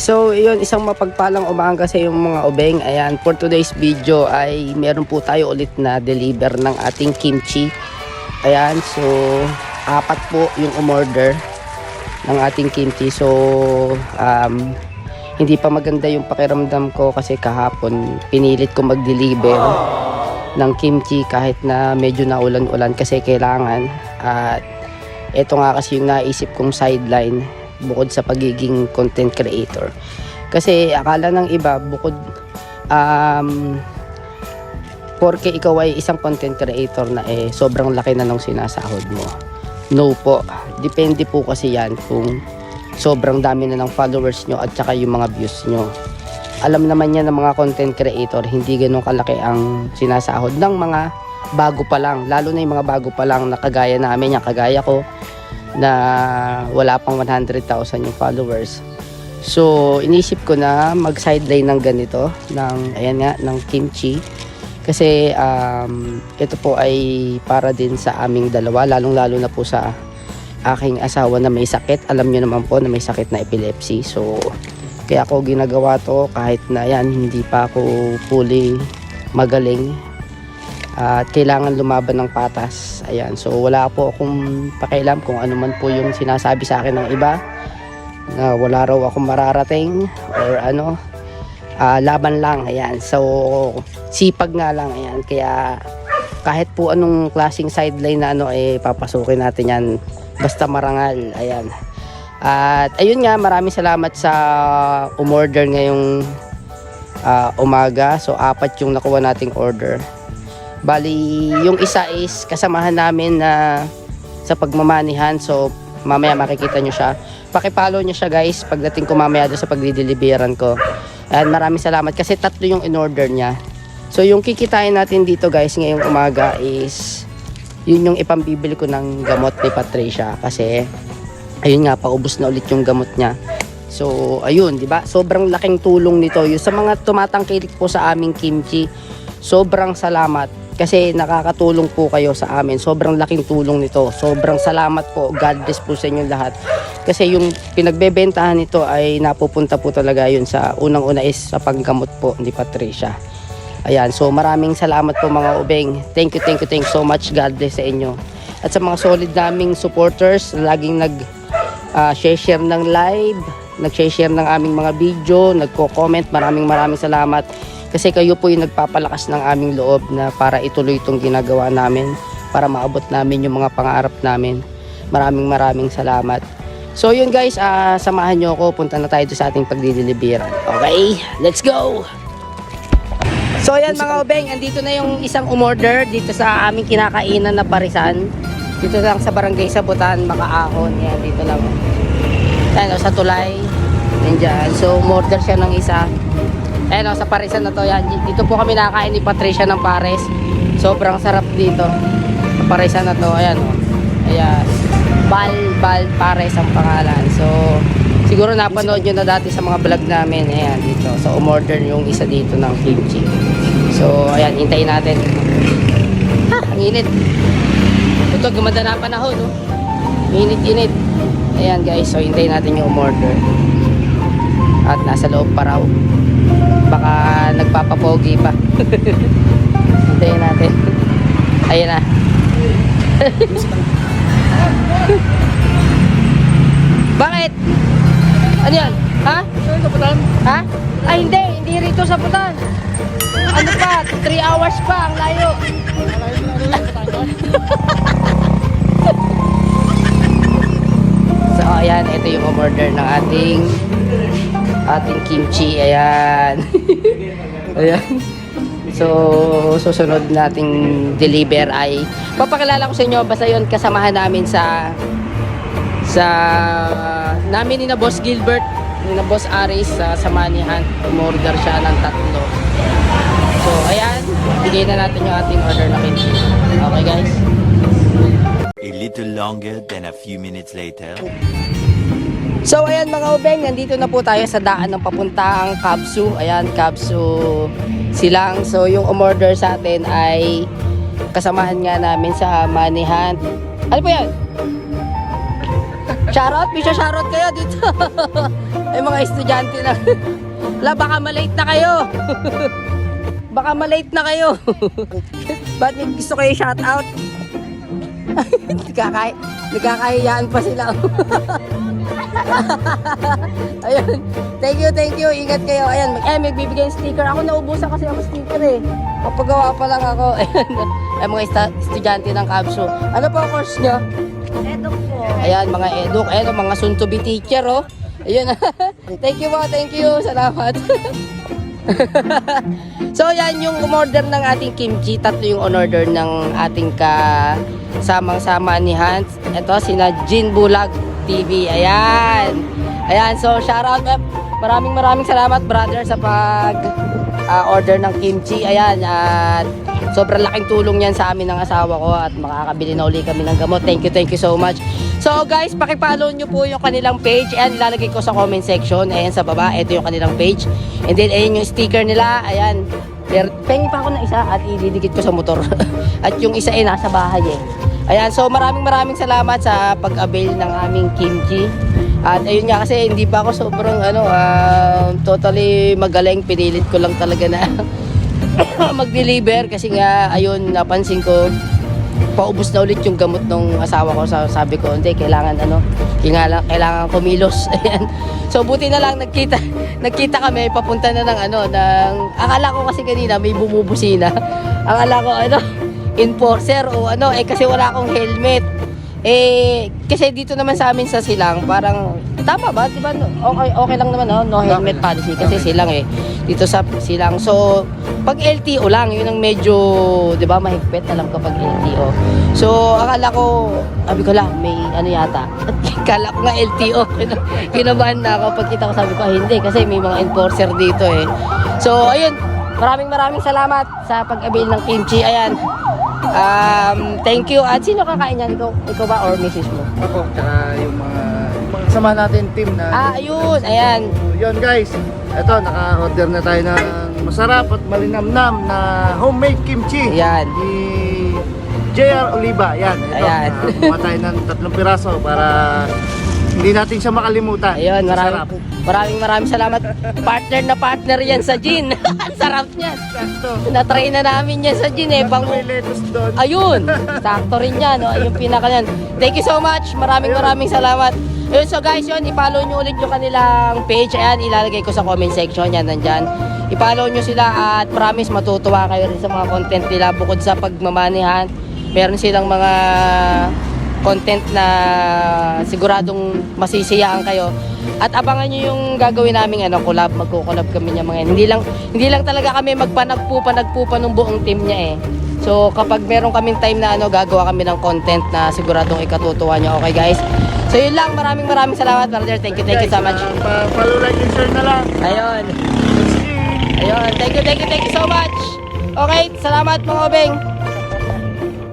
So, yun, isang mapagpalang umaga sa yung mga obeng. Ayan, for today's video ay meron po tayo ulit na deliver ng ating kimchi. Ayan, so, 4 po yung umorder ng ating kimchi. So, hindi pa maganda yung pakiramdam ko kasi kahapon pinilit ko mag-deliver ng kimchi kahit na medyo naulan-ulan kasi kailangan. At ito nga kasi yung naisip kong sideline bukod sa pagiging content creator. Kasi akala ng iba bukod porke ikaw ay isang content creator na sobrang laki na ng sinasahod mo. No po. Depende po kasi yan kung sobrang dami na ng followers nyo at saka yung mga views nyo. Alam naman yan ng mga content creator, hindi ganun kalaki ang sinasahod ng mga bago pa lang. Lalo na yung mga bago pa lang na kagaya namin, yung kagaya ko na wala pang 100,000 yung followers. So inisip ko na mag sideline ng ganito ng kimchi kasi ito po ay para din sa aming dalawa, lalong lalo na po sa aking asawa na may sakit. Alam nyo naman po na may sakit na epilepsy, so kaya ako ginagawa to kahit na yan hindi pa ako fully magaling at kailangan lumaban ng patas. Ayan, so wala po akong pakialam kung ano man po yung sinasabi sa akin ng iba na wala raw akong mararating or ano, laban lang. Ayan, so sipag nga lang. Ayan, kaya kahit po anong klaseng sideline na papasukin natin yan basta marangal. Ayan, at ayun nga, maraming salamat sa umorder ngayong umaga. So 4 yung nakuha nating order. Bali, yung isa is kasamahan namin na sa pagmamanihan. So, mamaya makikita nyo siya. Pakipollow nyo siya guys pagdating ko mamaya doon sa pagdideliveran ko. And maraming salamat kasi 3 yung in-order niya. So, yung kikitain natin dito guys ngayong umaga is yun yung ipambibili ko ng gamot ni Patricia. Kasi, ayun nga, paubos na ulit yung gamot niya. So, ayun, di ba? Sobrang laking tulong nito. Yung sa mga tumatangkilik po sa aming kimchi, sobrang salamat. Kasi nakakatulong po kayo sa amin. Sobrang laking tulong nito. Sobrang salamat po. God bless po sa inyo lahat. Kasi yung pinagbebentahan nito ay napupunta po talaga yun sa unang-una is sa panggamot po ni Patricia. Ayan. So maraming salamat po mga ubeng. Thank you so much. God bless sa inyo. At sa mga solid naming supporters na laging nag-share ng live, nag-share ng aming mga video, nagko-comment. Maraming salamat. Kasi kayo po yung nagpapalakas ng aming loob na para ituloy itong ginagawa namin, para maabot namin yung mga pangarap namin. Maraming salamat. So yun guys, samahan nyo ako, punta na tayo sa ating pagdideliveran. Okay, let's go! So yan mga obeng, andito na yung isang umorder dito sa aming kinakainan na parisan. Dito lang sa Barangay Sabutan, Makaahon. Yan, dito lang. Yan, sa Tulay. Nandyan. So umorder siya ng isa. Ayan sa parisan na to. Yan. Dito po kami nakakain ni Patricia ng pares. Sobrang sarap dito sa parisan na to. Ayan o. Ayan. Bal pares ang pangalan. So siguro napanood nyo na dati sa mga vlog namin. Ayan dito. So umorder yung isa dito ng kimchi. So ayan, hintayin natin. Ang init. Ito gumanda na panahon, no? Init. Ayan guys, so hintayin natin yung umorder. At nasa loob pa raw. Baka nagpapapogi pa. Hintayin natin. Ayan na. Bakit? Ano yan? Ha? Ha? Ay hindi rito sa Putan. Ano pa? 3 hours pa, ang layo. So ayan, ito yung umorder ng ating kimchi. Ayan. Ayan. So susunod nating deliver ay papakilala ko sa inyo, basta yun kasamahan namin sa namin ni na Boss Gilbert, ni na Boss Aris sa Manihan. Umorder siya ng 3. So ayan, bigay na natin yung ating order na kimchi. Okay guys, a little longer than a few minutes later. so ayan mga ubeng, nandito na po tayo sa daan ng papuntang Kabsu. Ayan, Kabsu Silang. So yung umorder sa atin ay kasamahan nga namin sa Manihan. Ano po yan? Shoutout, may shoutout kayo dito. Ay mga estudyante na. La, baka malate na kayo. Baka malate na kayo. Ba't may gusto kayo shoutout? Nagkakahiyaan pa sila. Ayun. Thank you. Ingat kayo. Ayan, magbibigay ng sticker. Ako naubusan kasi ako sticker eh. Kapagawa pa lang ako. Ayan. Ay, mga estudyante ng Kabso. Ano po ang course nyo? Eduk po. Ayan, mga eduk. Ayan, mga soon to be teacher, oh. Ayun. Thank you. Salamat. So, yan yung umorder ng ating kimchi. Tatlo yung on-order ng ating kasamang-sama ni Hans. Ito, sina Jin Bulag TV. Ayan. So, shoutout. Maraming salamat, brother, sa order ng kimchi. Ayan. At sobrang laking tulong yan sa amin ng asawa ko at makakabili na uli kami ng gamot. Thank you so much. So guys, pakipollow nyo po yung kanilang page. Ayan, ilalagay ko sa comment section. Ayan sa baba, ito yung kanilang page. And then, ayan yung sticker nila. Ayan, pengi pa ako ng isa at ididikit ko sa motor. At yung isa ay nasa bahay eh. Ayan, so maraming salamat sa pag-avail ng aming kimchi. At ayun nga kasi hindi pa ako sobrang totally magaling. Pinilit ko lang talaga na mag-deliver kasi nga ayun napansin ko paubos na ulit yung gamot ng asawa ko. Sabi ko hindi, kailangan kumilos. Ayan. So buti na lang nagkita kami papunta na ng akala ko kasi kanina may bumubusina. Akala ko enforcer o kasi wala akong helmet. Kasi dito naman sa amin sa Silang, parang tama ba? Diba? Okay lang naman, no helmet policy kasi Silang dito sa Silang. So, pag LTO lang, yun ang medyo, 'di ba, mahigpit alam ko pag LTO. So, akala ko, sabi ko lang, may yata. Akala ko nga LTO. Kinabahan na ako pagkita ko, sabi ko, hindi kasi may mga enforcer dito eh. So, ayun, maraming salamat sa pag-avail ng kimchi. Ayan. Thank you. At sino kakain yan? Ikaw ba or misis mo? Ako, tsaka yung mga kasama natin team na Ayun, ayan. So, yun guys, eto naka-order na tayo ng masarap at malinamnam na homemade kimchi. Ayan. Ni JR Oliva. Yan, ito. Ayan. Kumuha tayo ng 3 piraso para hindi natin siya makalimutan. Ayun, Masarap. maraming salamat. Partner yan sa gin. Ang sarap niyan. Sakto. Na-try na namin yan sa gin eh. May lettuce doon. Ayun, sakto rin yan. Yung pinaka yan. Thank you so much. Maraming salamat. Ayun, so guys, i-follow nyo ulit yung kanilang page. Ayan, ilalagay ko sa comment section. Yan, nandyan. I-follow nyo sila at promise matutuwa kayo rin sa mga content nila. Bukod sa pagmamanihan, meron silang mga content na siguradong masisiyahan kayo. At abangan nyo yung gagawin naming collab. Magko-collab kami niya mga yan. Hindi lang talaga kami magpanagpupa ng buong team niya eh. So kapag meron kaming time na gagawa kami ng content na siguradong ikatutuwa nyo. Okay guys? So yun lang, maraming salamat brother. Thank you so much. Follow, like, and share na lang. Ayun, thank you so much. Okay, salamat mga obeng.